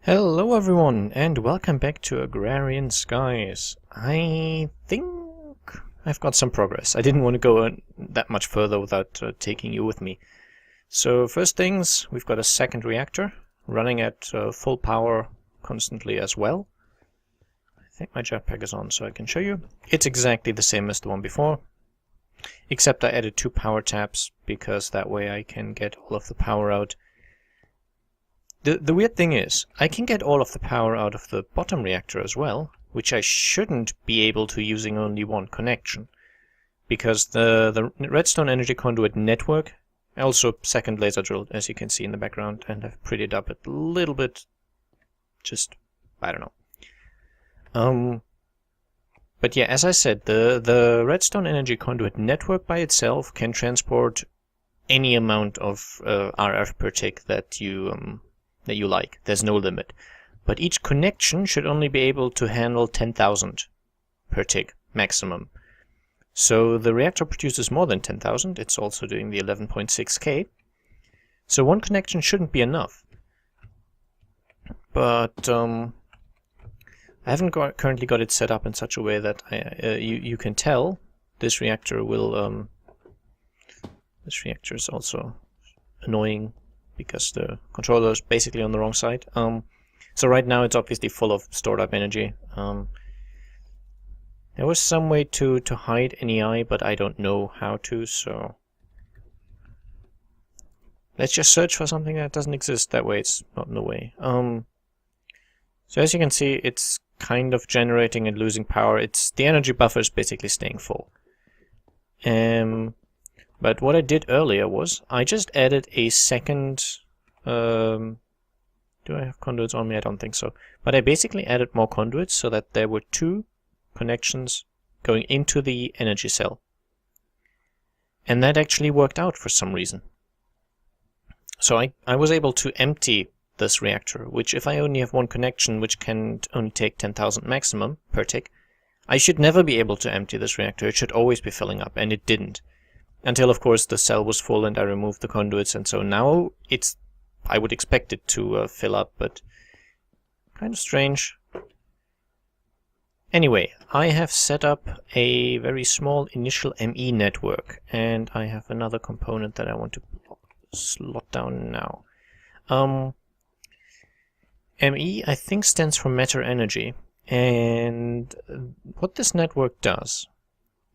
Hello everyone, and welcome back to Agrarian Skies. I think I've got some progress. I didn't want to go that much further without taking you with me. So first things, we've got a second reactor running at full power constantly as well. I think my jetpack is on so I can show you. It's exactly the same as the one before, except I added 2 power taps because that way I can get all of the power out. The weird thing is, I can get all of the power out of the bottom reactor as well, which I shouldn't be able to using only one connection. Because the redstone energy conduit network, also second laser drill, as you can see in the background, and I've prettied up it a little bit, just, I don't know. But yeah, as I said, the redstone energy conduit network by itself can transport any amount of RF per tick that you like. There's no limit. But each connection should only be able to handle 10,000 per tick maximum. So the reactor produces more than 10,000. It's also doing the 11.6K. So one connection shouldn't be enough. But I haven't currently got it set up in such a way that you can tell this reactor will. This reactor is also annoying, because the controller is basically on the wrong side. So right now it's obviously full of stored up energy. There was some way to hide NEI, but I don't know how to, so let's just search for something that doesn't exist. That way it's not in the way. So as you can see, it's kind of generating and losing power. The energy buffer is basically staying full. But what I did earlier was, I just added a second, do I have conduits on me? I don't think so. But I basically added more conduits so that there were 2 connections going into the energy cell. And that actually worked out for some reason. So I was able to empty this reactor, which if I only have one connection, which can only take 10,000 maximum per tick, I should never be able to empty this reactor. It should always be filling up, and it didn't. Until, of course, the cell was full and I removed the conduits, and so now I would expect it to fill up, but kind of strange. Anyway, I have set up a very small initial ME network, and I have another component that I want to slot down now. ME, I think, stands for matter energy, and what this network does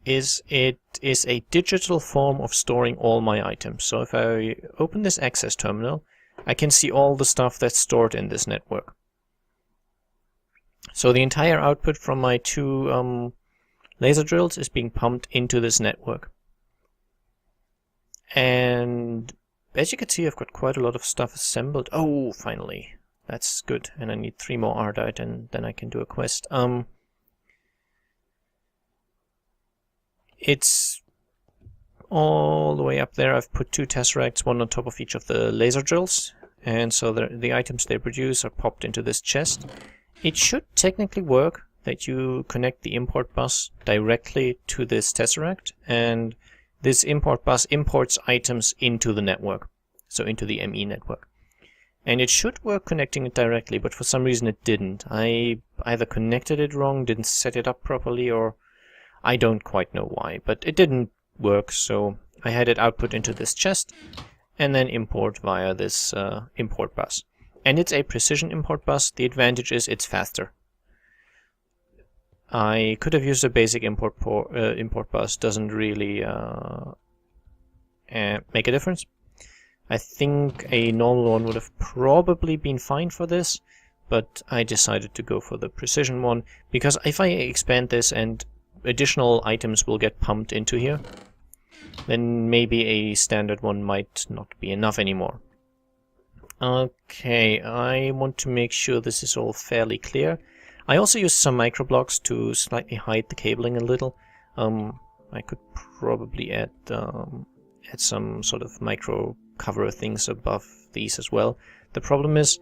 is it is a digital form of storing all my items. So if I open this access terminal, I can see all the stuff that's stored in this network. So the entire output from my 2 laser drills is being pumped into this network. And as you can see, I've got quite a lot of stuff assembled. Oh, finally. That's good. And I need 3 more ardite, and then I can do a quest. It's all the way up there. I've put 2 tesseracts, one on top of each of the laser drills, and so the items they produce are popped into this chest. It should technically work that you connect the import bus directly to this tesseract, and this import bus imports items into the network, so into the ME network. And it should work connecting it directly, but for some reason it didn't. I either connected it wrong, didn't set it up properly, or I don't quite know why, but it didn't work, so I had it output into this chest and then import via this import bus. And it's a precision import bus. The advantage is it's faster. I could have used a basic import bus, doesn't really make a difference. I think a normal one would have probably been fine for this, but I decided to go for the precision one, because if I expand this and additional items will get pumped into here, then maybe a standard one might not be enough anymore. Okay, I want to make sure this is all fairly clear. I also used some microblocks to slightly hide the cabling a little. I could probably add some sort of micro cover things above these as well. The problem is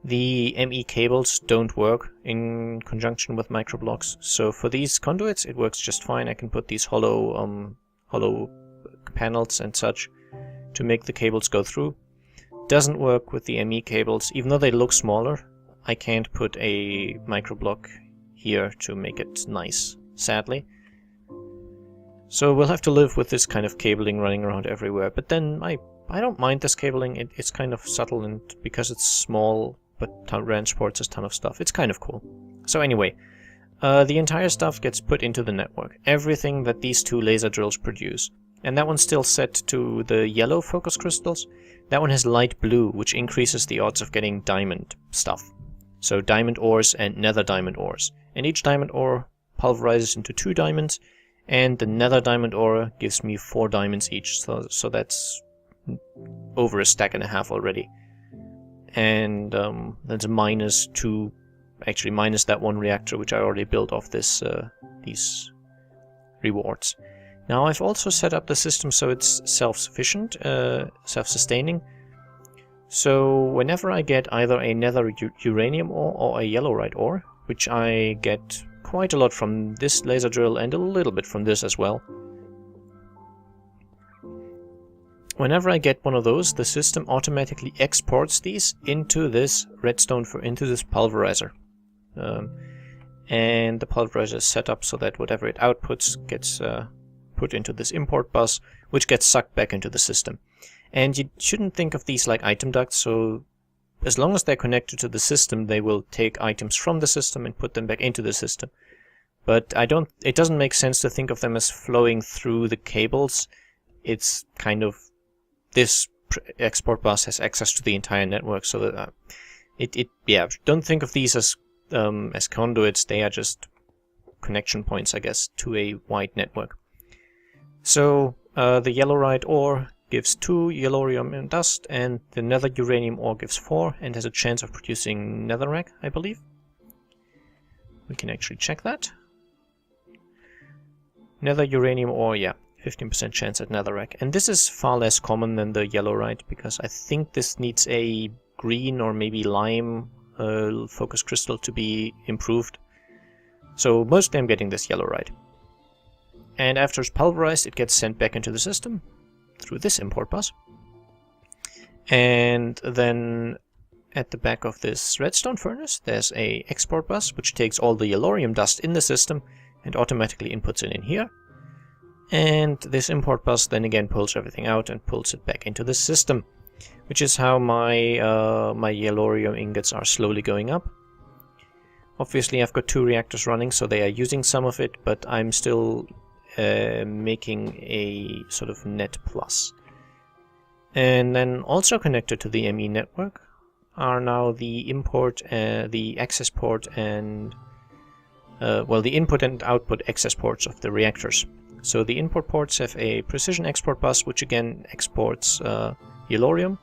the ME cables don't work in conjunction with microblocks, so for these conduits it works just fine. I can put these hollow panels and such to make the cables go through. Doesn't work with the ME cables, even though they look smaller. I can't put a microblock here to make it nice, sadly. So we'll have to live with this kind of cabling running around everywhere. But then I don't mind this cabling. It's kind of subtle, and because it's small but transports a ton of stuff, it's kind of cool. So anyway, the entire stuff gets put into the network. Everything that these two laser drills produce. And that one's still set to the yellow focus crystals. That one has light blue, which increases the odds of getting diamond stuff. So diamond ores and nether diamond ores. And each diamond ore pulverizes into 2 diamonds, and the nether diamond ore gives me 4 diamonds each. So that's over a stack and a half already. And that's a -2, actually minus that one reactor which I already built off this these rewards. Now I've also set up the system so it's self-sufficient, self-sustaining. So whenever I get either a nether uranium ore or a yellowite ore, which I get quite a lot from this laser drill and a little bit from this as well. Whenever I get one of those, the system automatically exports these into this redstone, into this pulverizer. And the pulverizer is set up so that whatever it outputs gets put into this import bus, which gets sucked back into the system. And you shouldn't think of these like item ducts, so as long as they're connected to the system, they will take items from the system and put them back into the system. But it doesn't make sense to think of them as flowing through the cables. It's kind of, this export bus has access to the entire network, so that yeah, don't think of these as conduits. They are just connection points, I guess, to a wide network. So the yellowite ore gives 2 yellorium dust, and the nether uranium ore gives 4 and has a chance of producing netherrack, I believe. We can actually check that. Nether uranium ore, yeah, 15% chance at netherrack. And this is far less common than the yellowite, because I think this needs a green or maybe lime focus crystal to be improved. So mostly I'm getting this yellowite. And after it's pulverized, it gets sent back into the system through this import bus. And then at the back of this redstone furnace, there's a export bus, which takes all the yellorium dust in the system and automatically inputs it in here. And this import bus then again pulls everything out and pulls it back into the system, which is how my my yellorium ingots are slowly going up. Obviously I've got 2 reactors running, so they are using some of it, but I'm still making a sort of net plus. And then also connected to the ME network are now the import, the access port, and well, the input and output access ports of the reactors. So the input ports have a precision export bus, which again exports yellorium,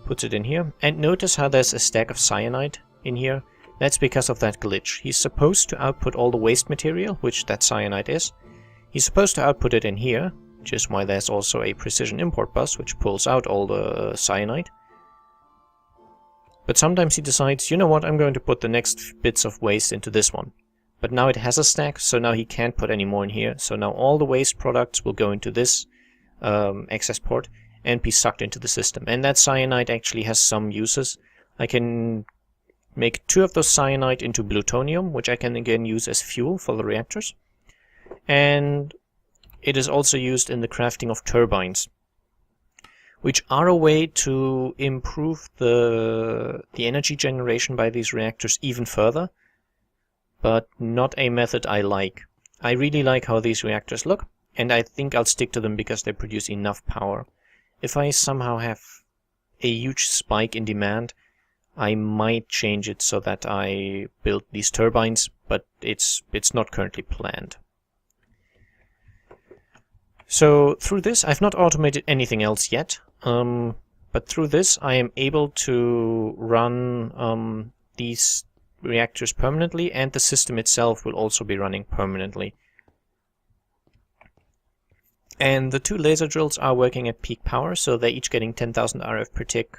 puts it in here. And notice how there's a stack of cyanide in here. That's because of that glitch. He's supposed to output all the waste material, which that cyanide is. He's supposed to output it in here, which is why there's also a precision import bus, which pulls out all the cyanide. But sometimes he decides, you know what, I'm going to put the next bits of waste into this one. But now it has a stack, so now he can't put any more in here. So now all the waste products will go into this access port and be sucked into the system. And that cyanide actually has some uses. I can make 2 of those cyanide into plutonium, which I can again use as fuel for the reactors. And it is also used in the crafting of turbines, which are a way to improve the energy generation by these reactors even further, but not a method I like. I really like how these reactors look, and I think I'll stick to them because they produce enough power. If I somehow have a huge spike in demand, I might change it so that I build these turbines, but it's not currently planned. So through this, I've not automated anything else yet, but through this I am able to run these reactors permanently, and the system itself will also be running permanently. And the 2 laser drills are working at peak power, so they're each getting 10,000 RF per tick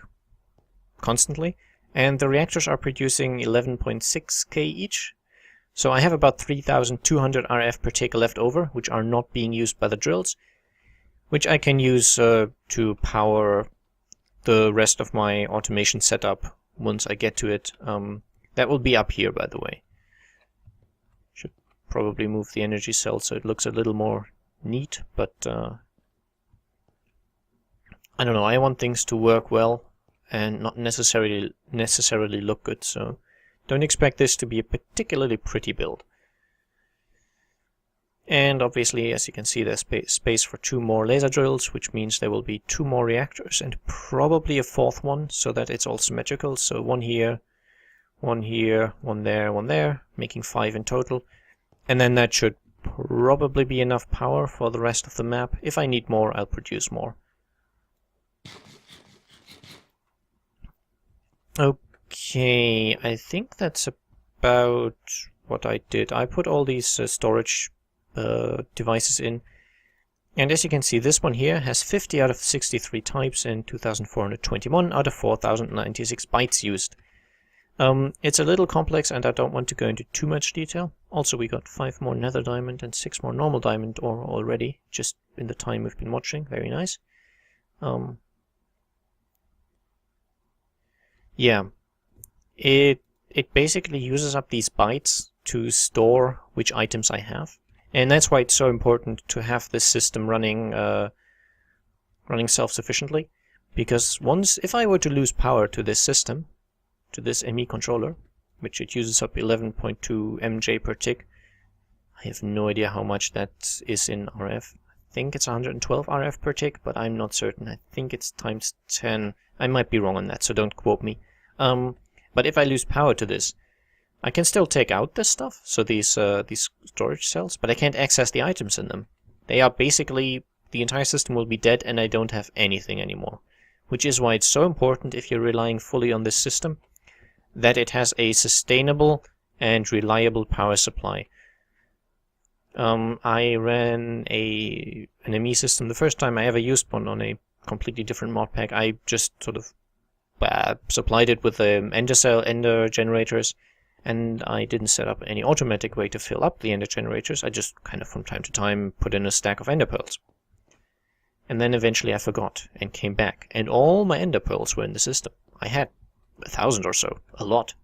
constantly. And the reactors are producing 11.6k each. So I have about 3,200 RF per tick left over, which are not being used by the drills, which I can use to power the rest of my automation setup once I get to it. That will be up here, by the way. Should probably move the energy cell so it looks a little more neat, but I don't know, I want things to work well and not necessarily look good, so don't expect this to be a particularly pretty build. And obviously, as you can see, there's space for 2 more laser drills, which means there will be 2 more reactors and probably a 4th one, so that it's all symmetrical. So 1 here, 1 here, 1 there, making 5 in total. And then that should probably be enough power for the rest of the map. If I need more, I'll produce more. Okay, I think that's about what I did. I put all these storage devices in, and as you can see, this one here has 50 out of 63 types and 2421 out of 4096 bytes used. It's a little complex and I don't want to go into too much detail. Also, we got 5 more nether diamond and 6 more normal diamond ore already, just in the time we've been watching. Very nice. Yeah, it basically uses up these bytes to store which items I have. And that's why it's so important to have this system running self-sufficiently, because if I were to lose power to this system, to this ME controller, which it uses up 11.2 MJ per tick, I have no idea how much that is in RF. I think it's 112 RF per tick, but I'm not certain. I think it's times 10. I might be wrong on that, so don't quote me. But if I lose power to this, I can still take out this stuff, so these storage cells, but I can't access the items in them. They are basically, the entire system will be dead and I don't have anything anymore. Which is why it's so important, if you're relying fully on this system, that it has a sustainable and reliable power supply. I ran an ME system the first time I ever used one on a completely different mod pack. I just sort of supplied it with ender generators, and I didn't set up any automatic way to fill up the ender generators. I just kind of from time to time put in a stack of ender pearls. And then eventually I forgot and came back, and all my ender pearls were in the system. I had 1,000 or so, a lot.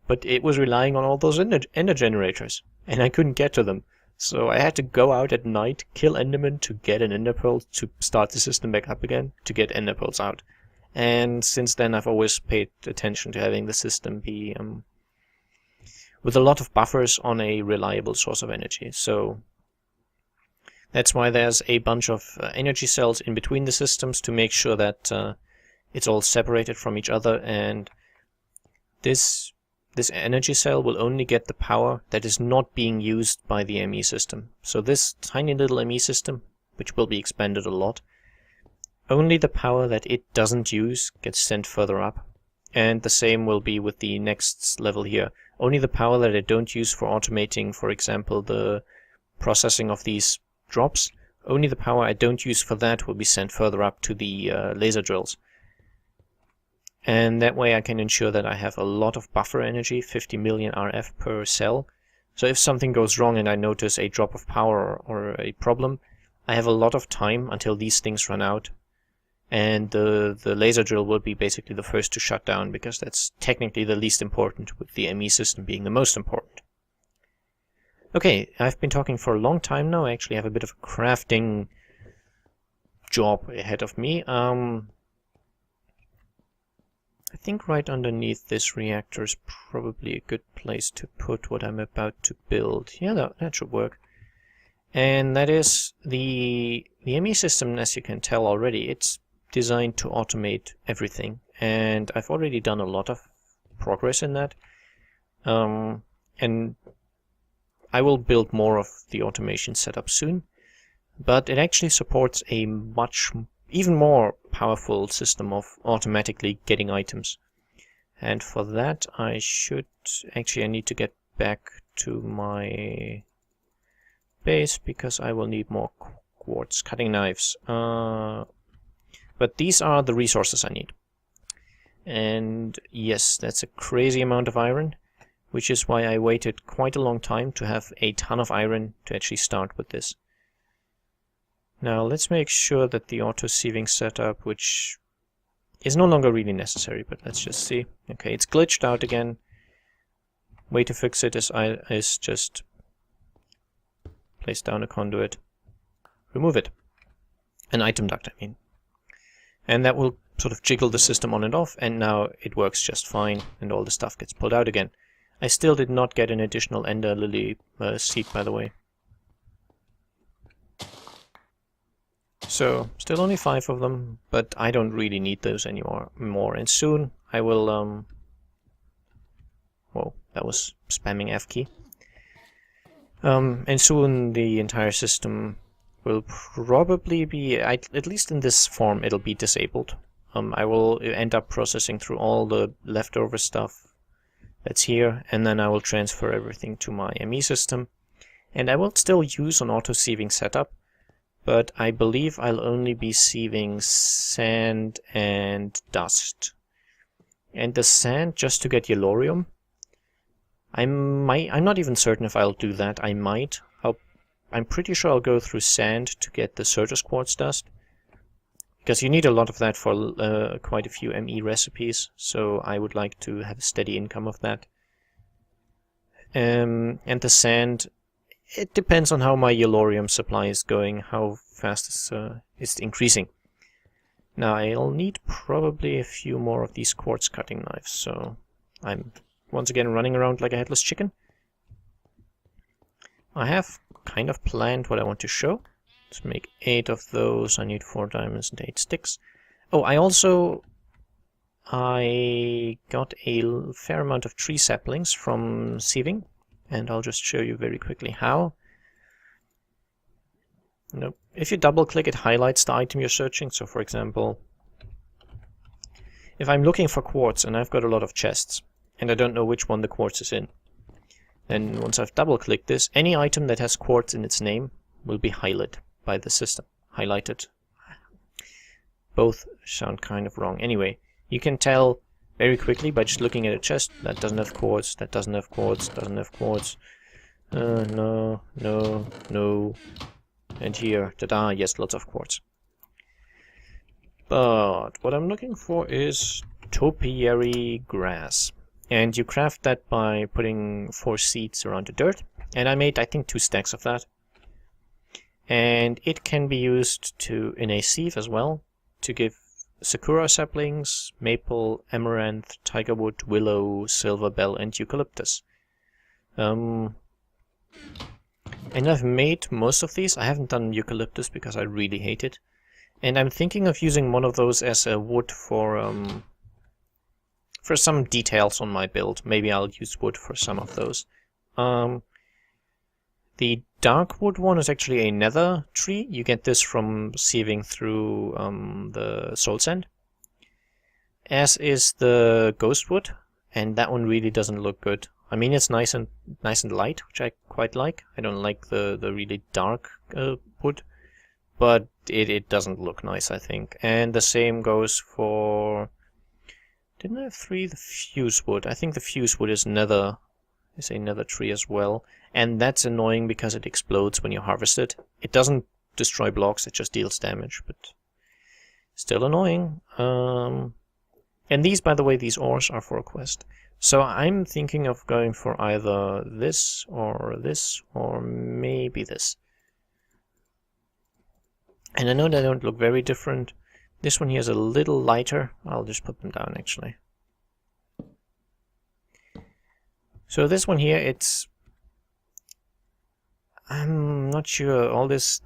But it was relying on all those ender generators, and I couldn't get to them. So I had to go out at night, kill endermen to get an ender pearl to start the system back up again, to get ender pearls out. And since then I've always paid attention to having the system be with a lot of buffers on a reliable source of energy. So that's why there's a bunch of energy cells in between the systems to make sure that it's all separated from each other, and this energy cell will only get the power that is not being used by the ME system. So this tiny little ME system, which will be expanded a lot, only the power that it doesn't use gets sent further up. And the same will be with the next level here. Only the power that I don't use for automating, for example, the processing of these drops, only the power I don't use for that will be sent further up to the laser drills. And that way I can ensure that I have a lot of buffer energy, 50 million RF per cell. So if something goes wrong and I notice a drop of power or a problem, I have a lot of time until these things run out. And the laser drill will be basically the first to shut down, because that's technically the least important, with the ME system being the most important. Okay, I've been talking for a long time now. I actually have a bit of a crafting job ahead of me. I think right underneath this reactor is probably a good place to put what I'm about to build. Yeah, that should work. And that is the ME system, as you can tell already. It's designed to automate everything, and I've already done a lot of progress in that. And I will build more of the automation setup soon, but it actually supports a even more powerful system of automatically getting items. And for that I need to get back to my base, because I will need more quartz cutting knives. But these are the resources I need. And yes, that's a crazy amount of iron, which is why I waited quite a long time to have a ton of iron to actually start with this. Now let's make sure that the auto sieving setup, which is no longer really necessary, but let's just see. Okay, it's glitched out again. Way to fix it is just place down a conduit, remove it. An item duct, I mean. And that will sort of jiggle the system on and off, and now it works just fine, and all the stuff gets pulled out again. I still did not get an additional Ender Lily seed, by the way. So, still only 5 of them, but I don't really need those anymore. And soon I will, whoa, that was spamming F key. And soon the entire system will probably be, at least in this form, it'll be disabled. I will end up processing through all the leftover stuff that's here, and then I will transfer everything to my ME system. And I will still use an auto-sieving setup, but I believe I'll only be sieving sand and dust. And the sand just to get yellorium. I'm not even certain if I'll do that. I might. I'm pretty sure I'll go through sand to get the Certus quartz dust, because you need a lot of that for quite a few ME recipes, so I would like to have a steady income of that. And the sand, it depends on how my yellorium supply is going, how fast it's increasing. Now I'll need probably a few more of these quartz cutting knives, so I'm once again running around like a headless chicken. I have kind of planned what I want to show. Let's make 8 of those. I need 4 diamonds and 8 sticks. Oh, I got a fair amount of tree saplings from sieving, and I'll just show you very quickly how. Nope. If you double click, it highlights the item you're searching. So for example, if I'm looking for quartz and I've got a lot of chests and I don't know which one the quartz is in, then once I've double clicked this, any item that has quartz in its name will be highlighted by the system. Highlighted. Both sound kind of wrong. Anyway, you can tell very quickly by just looking at a chest that doesn't have quartz, that doesn't have quartz, doesn't have quartz. No, no, no. And here, ta-da, yes, lots of quartz. But what I'm looking for is topiary grass. And you craft that by putting 4 seeds around the dirt. And I made, I think, 2 stacks of that. And it can be used in a sieve as well, to give sakura saplings, maple, amaranth, tigerwood, willow, silver bell, and eucalyptus. And I've made most of these. I haven't done eucalyptus because I really hate it. And I'm thinking of using one of those as a wood for some details on my build. Maybe I'll use wood for some of those. The dark wood one is actually a nether tree. You get this from sieving through the soul sand. As is the ghost wood, and that one really doesn't look good. I mean, it's nice and light, which I quite like. I don't like the really dark wood, but it doesn't look nice, I think. And the same goes for... Didn't I have 3? The fuse wood. I think the fuse wood is a nether tree as well. And that's annoying because it explodes when you harvest it. It doesn't destroy blocks, it just deals damage, but still annoying. And these, by the way, these ores are for a quest. So I'm thinking of going for either this, or maybe this. And I know they don't look very different. This one here is a little lighter. I'll just put them down, actually. So this one here, I'm not sure, all this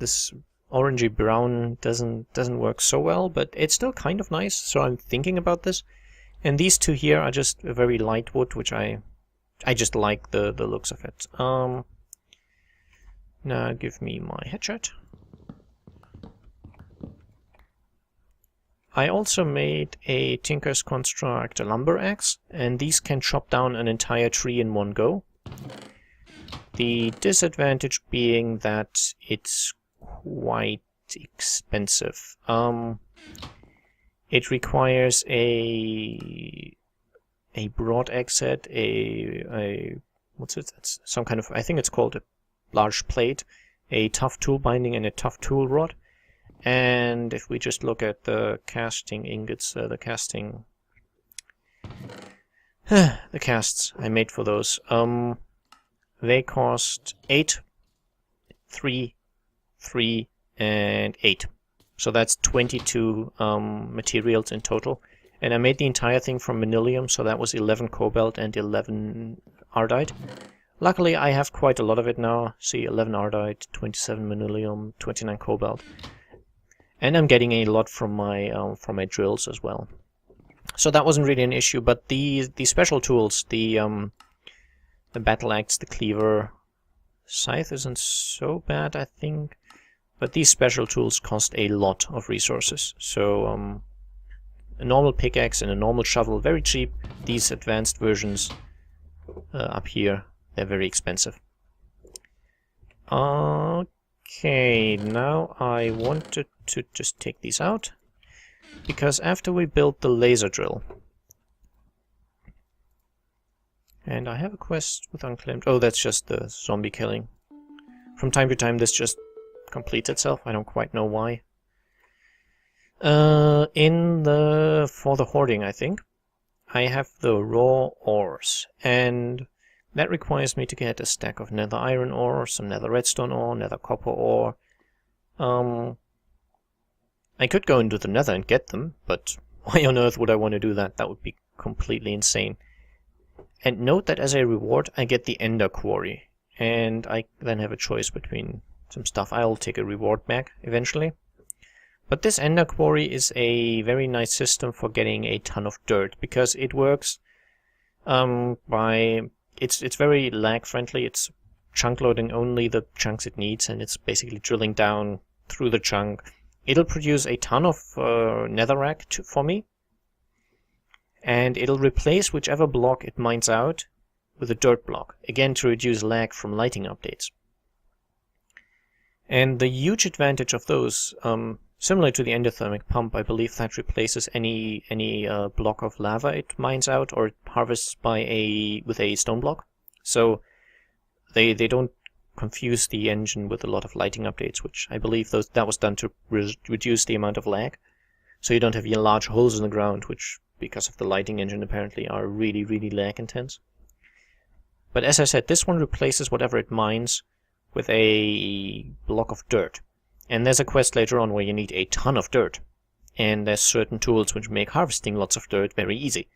orangey brown doesn't work so well, but it's still kind of nice, so I'm thinking about this. And these 2 here are just a very light wood, which I just like the looks of it. Now give me my headshot. I also made a Tinker's Construct lumber axe, and these can chop down an entire tree in one go. The disadvantage being that it's quite expensive. It requires a broad axe head, what's it? It's some kind of, I think it's called a large plate, a tough tool binding, and a tough tool rod. And if we just look at the casting ingots, the casts I made for those, they cost 8, 3, 3, and 8. So that's 22 materials in total. And I made the entire thing from manilium, so that was 11 cobalt and 11 ardite. Luckily, I have quite a lot of it now. See, 11 ardite, 27 manilium, 29 cobalt. And I'm getting a lot from my drills as well. So that wasn't really an issue, but the special tools, the battle axe, the cleaver, scythe isn't so bad, I think. But these special tools cost a lot of resources. So a normal pickaxe and a normal shovel, very cheap. These advanced versions up here, they're very expensive. Okay, now I wanted to just take these out, because after we built the laser drill, and I have a quest with unclaimed. Oh, that's just the zombie killing. From time to time, this just completes itself. I don't quite know why. For the hoarding, I think I have the raw ores, and that requires me to get a stack of nether iron ore, some nether redstone ore, nether copper ore. I could go into the nether and get them, but why on earth would I want to do that? That would be completely insane. And note that as a reward, I get the ender quarry, and I then have a choice between some stuff. I'll take a reward back eventually. But this ender quarry is a very nice system for getting a ton of dirt, because it works it's very lag friendly. It's chunk loading only the chunks it needs, and it's basically drilling down through the chunk. It'll produce a ton of netherrack for me, and it'll replace whichever block it mines out with a dirt block, again to reduce lag from lighting updates. And the huge advantage of those, similar to the endothermic pump, I believe that replaces any block of lava it mines out or it harvests with a stone block. So they don't confuse the engine with a lot of lighting updates, which I believe that was done to reduce the amount of lag. So you don't have large holes in the ground, which, because of the lighting engine, apparently are really, really lag intense. But as I said, this one replaces whatever it mines with a block of dirt. And there's a quest later on where you need a ton of dirt. And there's certain tools which make harvesting lots of dirt very easy.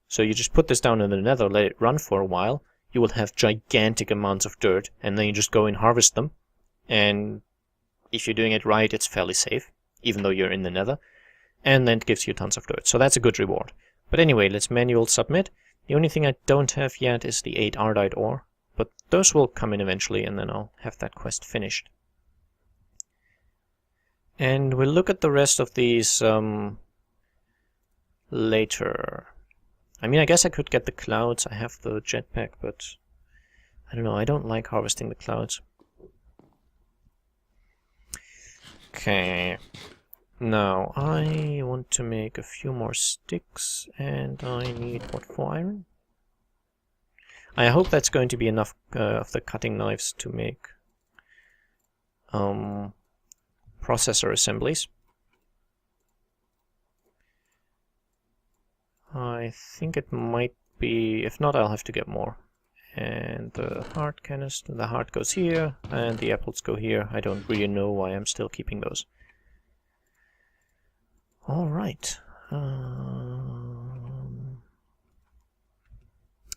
So you just put this down in the nether, let it run for a while. You will have gigantic amounts of dirt, and then you just go and harvest them. And if you're doing it right, it's fairly safe, even though you're in the nether. And then it gives you tons of dirt. So that's a good reward. But anyway, let's manual submit. The only thing I don't have yet is the 8 ardite ore. But those will come in eventually, and then I'll have that quest finished. And we'll look at the rest of these later. I mean, I guess I could get the clouds. I have the jetpack, but I don't know. I don't like harvesting the clouds. Okay. Now, I want to make a few more sticks, and I need, what, 4 iron? I hope that's going to be enough of the cutting knives to make processor assemblies. I think it might be, if not, I'll have to get more. And the heart canister, the heart goes here, and the apples go here. I don't really know why I'm still keeping those. Alright.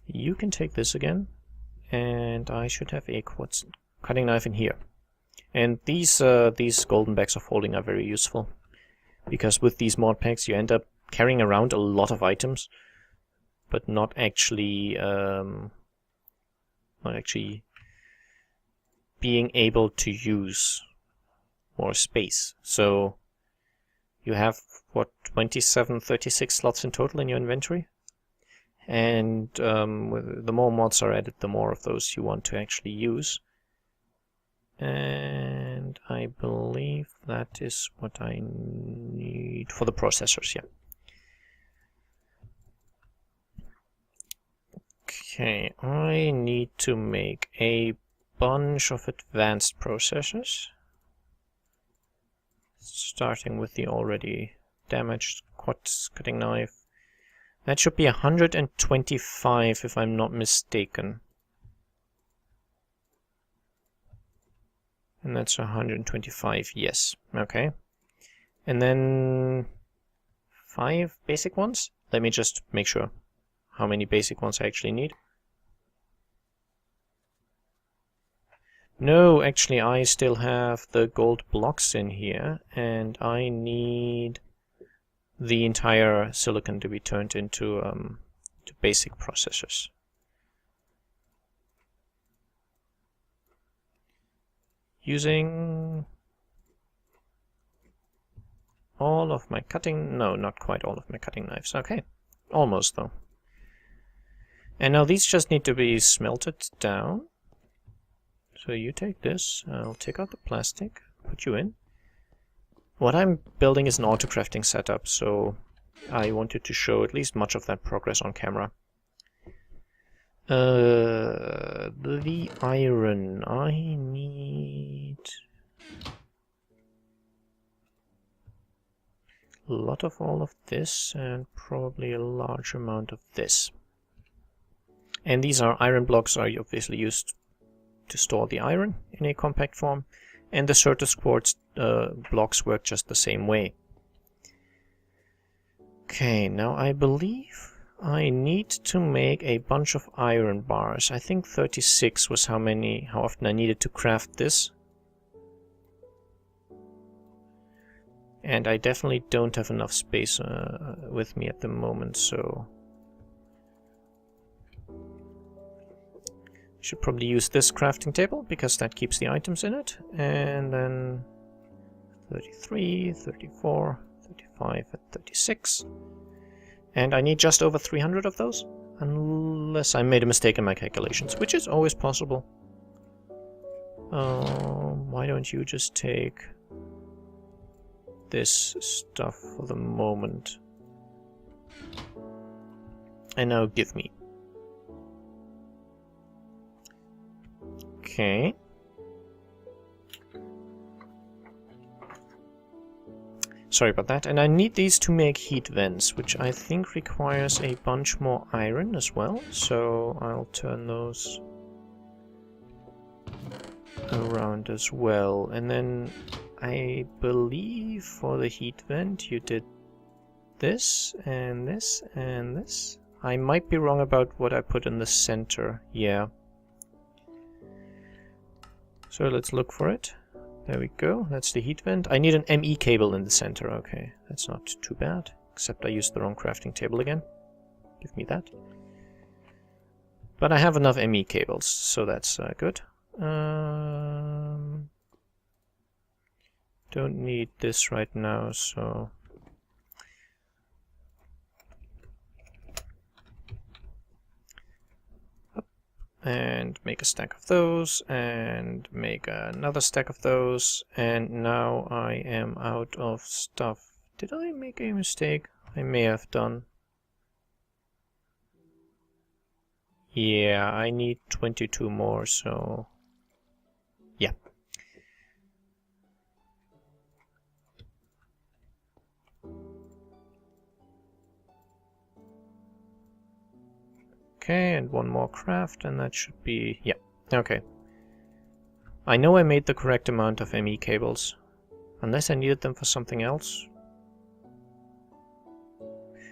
You can take this again, and I should have a quartz cutting knife in here. And these golden bags of holding are very useful, because with these mod packs you end up carrying around a lot of items, but not actually being able to use more space. So you have, what, 27, 36 slots in total in your inventory? And the more mods are added, the more of those you want to actually use. And I believe that is what I need for the processors, yeah. Okay, I need to make a bunch of advanced processors. starting with the already damaged quartz cutting knife. That should be 125 if I'm not mistaken. And that's 125, yes. Okay. And then 5 basic ones? Let me just make sure how many basic ones I actually need. No, actually I still have the gold blocks in here, and I need the entire silicon to be turned into to basic processors. Using all of my cutting... no, not quite all of my cutting knives. Okay, almost though. And now these just need to be smelted down. So you take this, I'll take out the plastic, put you in. What I'm building is an autocrafting setup, so I wanted to show at least much of that progress on camera. The iron, I need a lot of all of this and probably a large amount of this. And these are iron blocks are obviously used to store the iron in a compact form, and the Certus quartz blocks work just the same way. Okay, now I believe I need to make a bunch of iron bars. I think 36 was how often I needed to craft this. And I definitely don't have enough space with me at the moment, so should probably use this crafting table because that keeps the items in it. And then 33, 34, 35, and 36. And I need just over 300 of those, unless I made a mistake in my calculations, which is always possible. Why don't you just take this stuff for the moment? And now give me. Okay. Sorry about that. And I need these to make heat vents, which I think requires a bunch more iron as well. So I'll turn those around as well. And then I believe for the heat vent you did this and this and this. I might be wrong about what I put in the center. Yeah. So let's look for it. There we go, that's the heat vent. I need an ME cable in the center, okay. That's not too bad, except I used the wrong crafting table again. Give me that. But I have enough ME cables, so that's good. Don't need this right now, so... and make a stack of those, and make another stack of those, and now I am out of stuff. Did I make a mistake? I may have done. Yeah, I need 22 more, so... yeah. Okay, and one more craft, and that should be... yeah, okay. I know I made the correct amount of ME cables, unless I needed them for something else.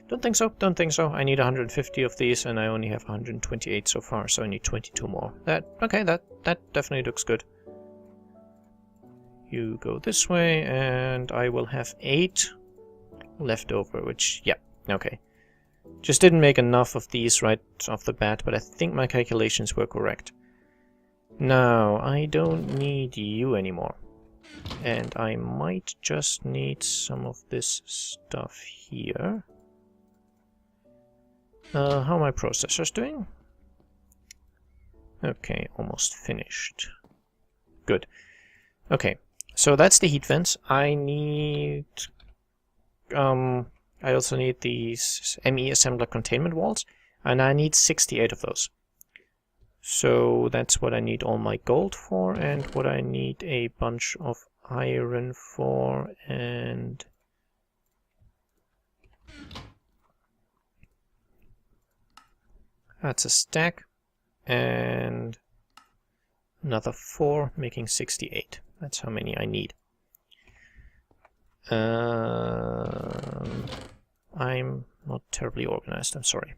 Don't think so, don't think so. I need 150 of these, and I only have 128 so far, so I need 22 more. Okay, that definitely looks good. You go this way, and I will have 8 left over, which, yeah, okay. Just didn't make enough of these right off the bat, but I think my calculations were correct. Now, I don't need you anymore. And I might just need some of this stuff here. How are my processors doing? Okay, almost finished. Good. Okay, so that's the heat vents. I need... I also need these ME assembler containment walls, and I need 68 of those. So that's what I need all my gold for, and what I need a bunch of iron for, and that's a stack, and another 4, making 68. That's how many I need. I'm not terribly organized, I'm sorry.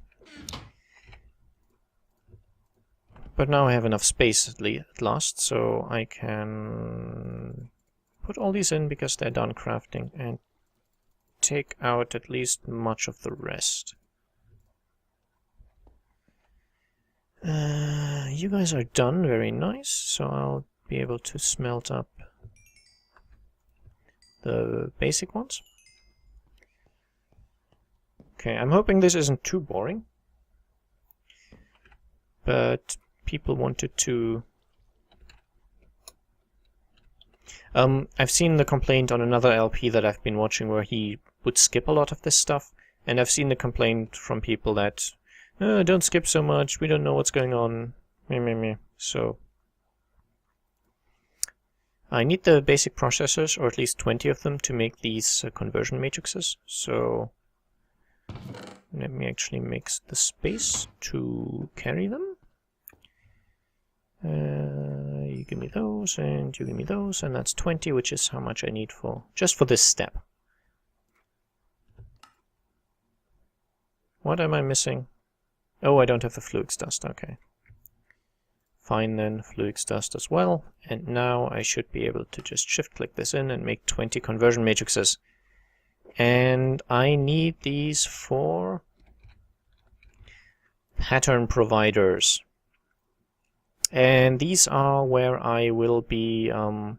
But now I have enough space at last, so I can put all these in because they're done crafting, and take out at least much of the rest. You guys are done, very nice, so I'll be able to smelt up the basic ones. Okay, I'm hoping this isn't too boring, but people wanted to... I've seen the complaint on another LP that I've been watching where he would skip a lot of this stuff, and I've seen the complaint from people that don't skip so much, we don't know what's going on, meh. So I need the basic processors, or at least 20 of them, to make these conversion matrices. So let me actually make the space to carry them. You give me those, and you give me those, and that's 20, which is how much I need for just for this step. What am I missing? Oh, I don't have the fluix dust, okay. Fine then, fluix dust as well, and now I should be able to just shift-click this in and make 20 conversion matrices. And I need these for pattern providers. And these are where I will be... I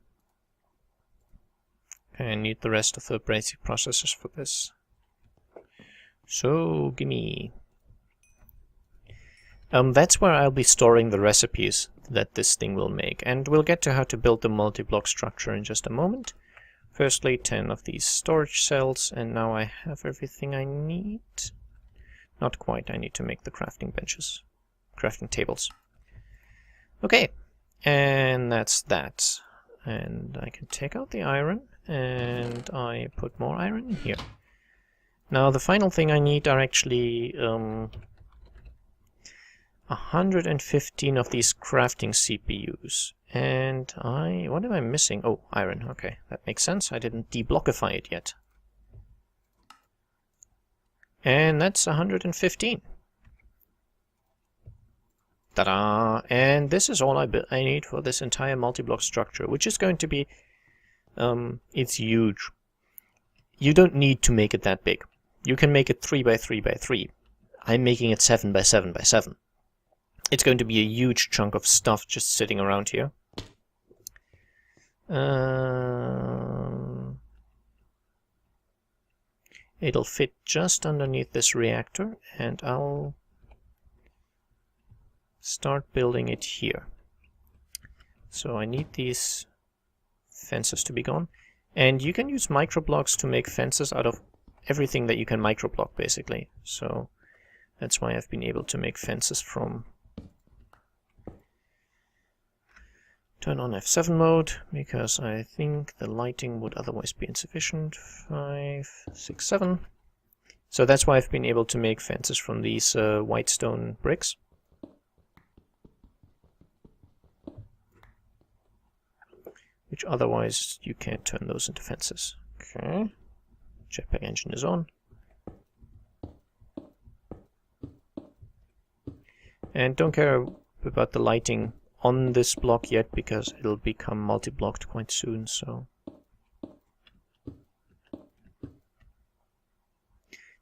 need the rest of the basic processors for this. So, gimme. That's where I'll be storing the recipes that this thing will make. And we'll get to how to build the multi-block structure in just a moment. Firstly, 10 of these storage cells, and now I have everything I need. Not quite, I need to make the crafting benches. Crafting tables. Okay, and that's that. And I can take out the iron, and I put more iron in here. Now the final thing I need are actually 115 of these crafting CPUs. And what am I missing? Oh, iron, okay, that makes sense. I didn't deblockify it yet. And that's 115. Ta-da! And this is all I need for this entire multi-block structure, which is going to be, it's huge. You don't need to make it that big. You can make it 3 by 3 by 3. I'm making it 7 by 7 by 7. It's going to be a huge chunk of stuff just sitting around here. It'll fit just underneath this reactor, and I'll start building it here. So I need these fences to be gone. And you can use microblocks to make fences out of everything that you can microblock, basically. So that's why I've been able to make fences from... Turn on F7 mode, because I think the lighting would otherwise be insufficient. 5, 6, 7. So that's why I've been able to make fences from these white stone bricks. Which otherwise you can't turn those into fences. Okay. Jetpack engine is on. And don't care about the lighting on this block yet, because it'll become multi-blocked quite soon, so...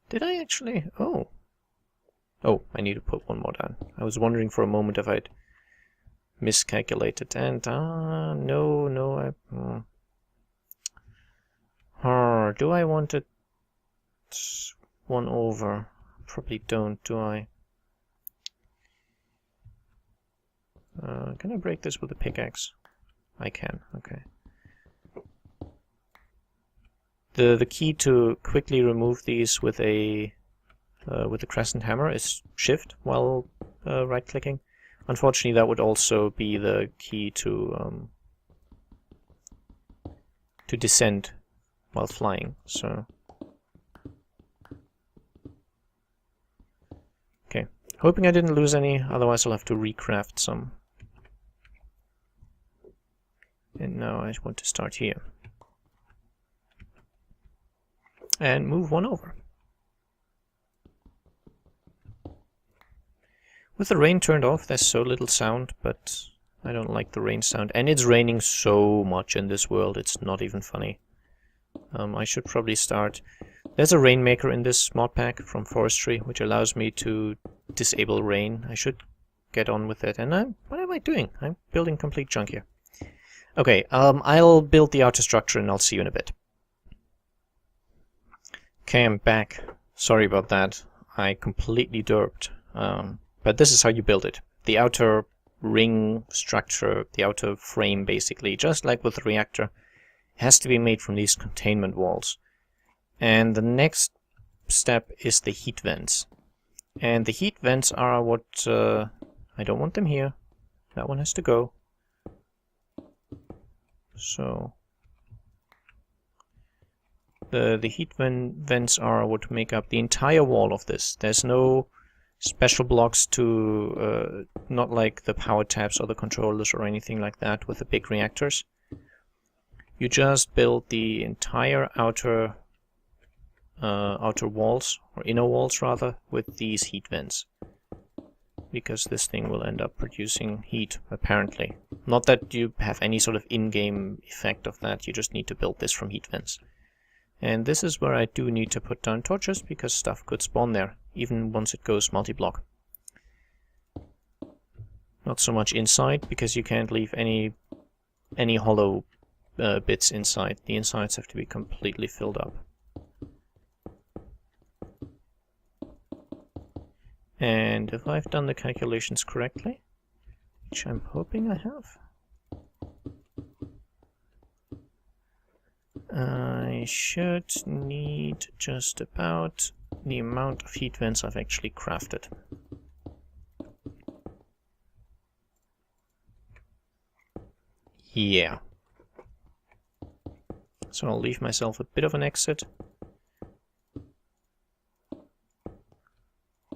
Did I actually... Oh, I need to put one more down. I was wondering for a moment if I'd miscalculated, and no, do I want it one over? Probably don't, do I? Can I break this with a pickaxe? I can, okay. The key to quickly remove these with a crescent hammer is shift while right clicking. Unfortunately, that would also be the key to to descend while flying. So okay, hoping I didn't lose any, otherwise I'll have to recraft some. And now I want to start here and move one over. With the rain turned off, there's so little sound, but I don't like the rain sound. And it's raining so much in this world, it's not even funny. I should probably start... There's a rainmaker in this mod pack from Forestry, which allows me to disable rain. I should get on with it. And what am I doing? I'm building complete junk here. Okay, I'll build the outer structure and I'll see you in a bit. Okay, I'm back. Sorry about that. I completely derped. But this is how you build it. The outer ring structure, the outer frame basically, just like with the reactor, has to be made from these containment walls. And the next step is the heat vents. And the heat vents are what... I don't want them here. That one has to go. So the heat vents are what make up the entire wall of this. There's no special blocks to, not like the power tabs or the controllers or anything like that with the big reactors. You just build the entire outer walls, or inner walls rather, with these heat vents. Because this thing will end up producing heat, apparently. Not that you have any sort of in-game effect of that, you just need to build this from heat vents. And this is where I do need to put down torches, because stuff could spawn there, even once it goes multi-block. Not so much inside, because you can't leave any hollow bits inside. The insides have to be completely filled up. And if I've done the calculations correctly, which I'm hoping I have, I should need just about the amount of heat vents I've actually crafted. Yeah. So I'll leave myself a bit of an exit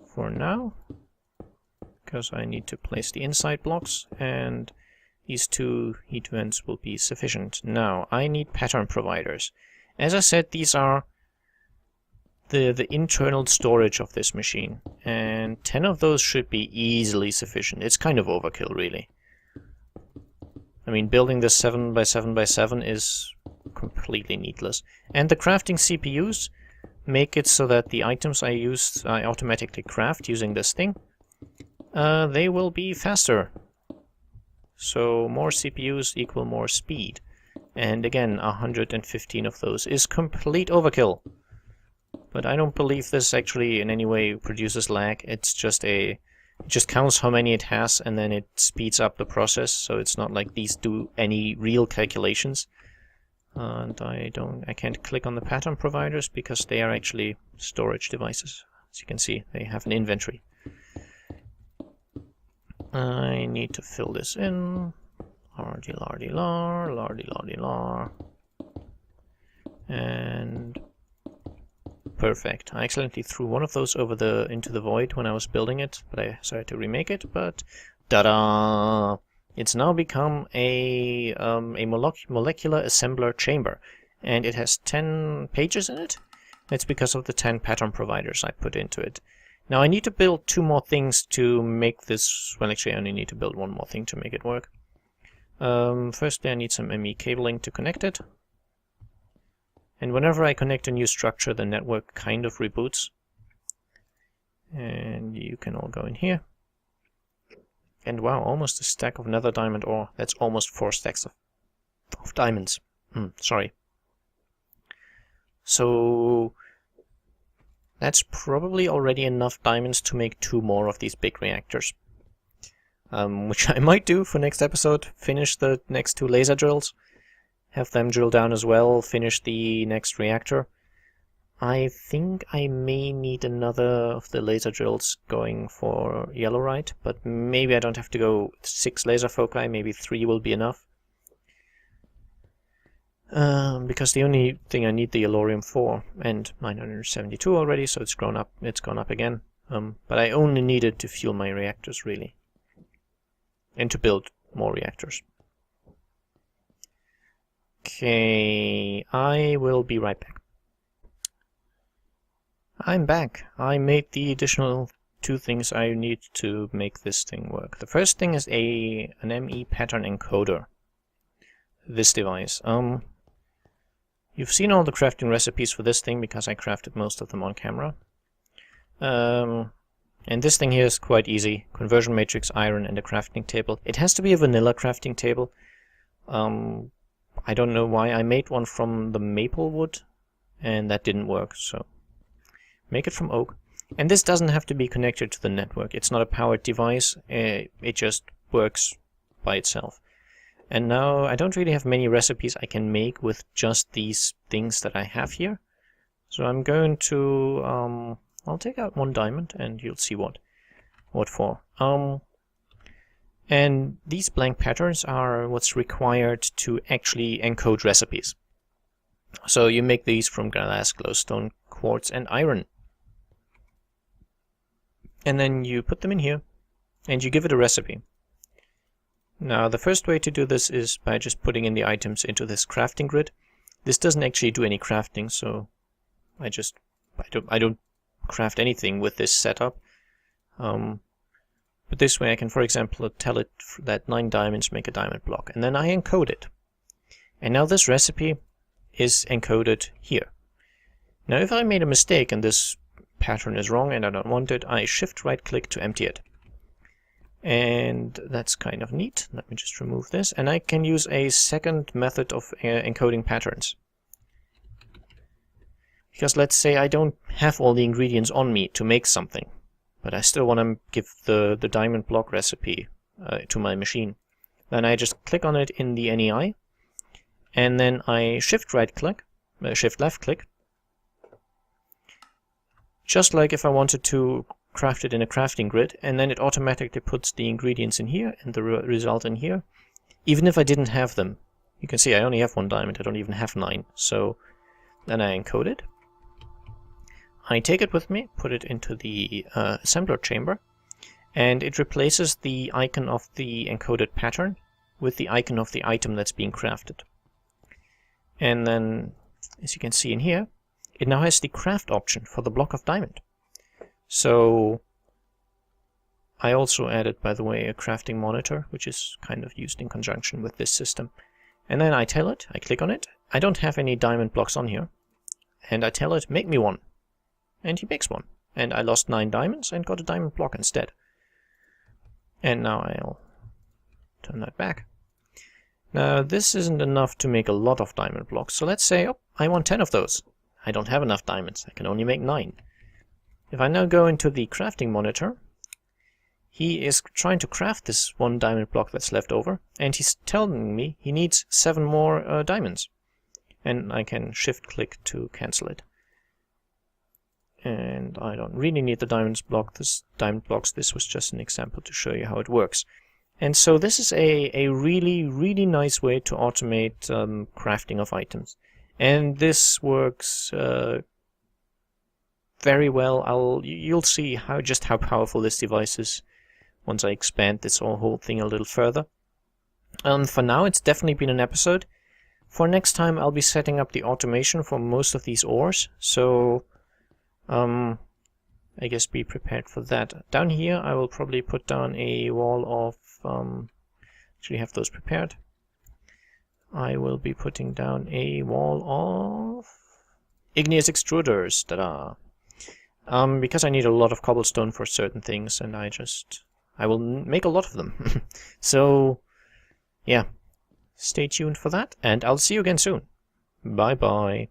for now, because I need to place the inside blocks, and these two heat vents will be sufficient. Now, I need pattern providers. As I said, these are the internal storage of this machine, and 10 of those should be easily sufficient. It's kind of overkill, really. I mean, building this 7x7x7 is completely needless. And the crafting CPUs make it so that the items I automatically craft using this thing, they will be faster. So more CPUs equal more speed. And again, 115 of those is complete overkill. But I don't believe this actually in any way produces lag. It's just it just counts how many it has, and then it speeds up the process, so it's not like these do any real calculations. And I can't click on the pattern providers because they are actually storage devices. As you can see, they have an inventory. I need to fill this in. Lardy-lardy-lar, lardy-lardy-lar. And perfect. I accidentally threw one of those over into the void when I was building it, so I had to remake it, but ta-da! It's now become a molecular assembler chamber, and it has 10 pages in it. That's because of the 10 pattern providers I put into it. Now I need to build 2 more things to make this, well actually I only need to build 1 more thing to make it work. Firstly I need some ME cabling to connect it. And whenever I connect a new structure, the network kind of reboots. And you can all go in here. And wow, almost a stack of nether diamond ore. That's almost 4 stacks of diamonds. Sorry. So that's probably already enough diamonds to make 2 more of these big reactors. Which I might do for next episode. Finish the next 2 laser drills. Have them drill down as well. Finish the next reactor. I think I may need another of the laser drills going for yellowite, but maybe I don't have to go 6 laser foci, maybe 3 will be enough. because the only thing I need the Allorium for, and 972 already, so it's gone up again. But I only need it to fuel my reactors, really, and to build more reactors. Okay, I will be right back. I'm back. I made the additional 2 things I need to make this thing work. The first thing is an ME pattern encoder. This device. You've seen all the crafting recipes for this thing because I crafted most of them on camera. And this thing here is quite easy. Conversion matrix, iron, and a crafting table. It has to be a vanilla crafting table. I don't know why. I made one from the maple wood, and that didn't work, so make it from oak. And this doesn't have to be connected to the network. It's not a powered device. It just works by itself. And now I don't really have many recipes I can make with just these things that I have here. So I'm going to I'll take out 1 diamond and you'll see what for. And these blank patterns are what's required to actually encode recipes. So you make these from glass, glowstone, quartz, and iron. And then you put them in here and you give it a recipe. Now the first way to do this is by just putting in the items into this crafting grid. This doesn't actually do any crafting, so I don't craft anything with this setup. But this way I can, for example, tell it that 9 diamonds make a diamond block, and then I encode it. And now this recipe is encoded here. Now if I made a mistake and this pattern is wrong and I don't want it, I shift right click to empty it. And that's kind of neat. Let me just remove this, and I can use a second method of encoding patterns. Because let's say I don't have all the ingredients on me to make something, but I still want to give the diamond block recipe to my machine. Then I just click on it in the NEI, and then I shift left click, just like if I wanted to craft it in a crafting grid, and then it automatically puts the ingredients in here and the result in here, even if I didn't have them. You can see I only have 1 diamond, I don't even have 9. So then I encode it. I take it with me, put it into the assembler chamber, and it replaces the icon of the encoded pattern with the icon of the item that's being crafted. And then, as you can see in here, it now has the craft option for the block of diamond. So I also added, by the way, a crafting monitor, which is kind of used in conjunction with this system. And then I tell it, I click on it, I don't have any diamond blocks on here, and I tell it, make me one. And he makes one. And I lost 9 diamonds and got a diamond block instead. And now I'll turn that back. Now this isn't enough to make a lot of diamond blocks, so let's say, oh, I want 10 of those. I don't have enough diamonds, I can only make 9. If I now go into the crafting monitor, he is trying to craft this 1 diamond block that's left over, and he's telling me he needs 7 more diamonds. And I can shift click to cancel it. And I don't really need the diamond blocks. This was just an example to show you how it works. And so this is a really, really nice way to automate crafting of items. And this works very well. You'll see just how powerful this device is once I expand this whole thing a little further. For now, it's definitely been an episode. For next time, I'll be setting up the automation for most of these ores. So I guess be prepared for that. Down here I will probably put down a wall of actually have those prepared. I will be putting down a wall of igneous extruders. Ta-da! Because I need a lot of cobblestone for certain things, and I will make a lot of them. So yeah, stay tuned for that, and I'll see you again soon. Bye bye.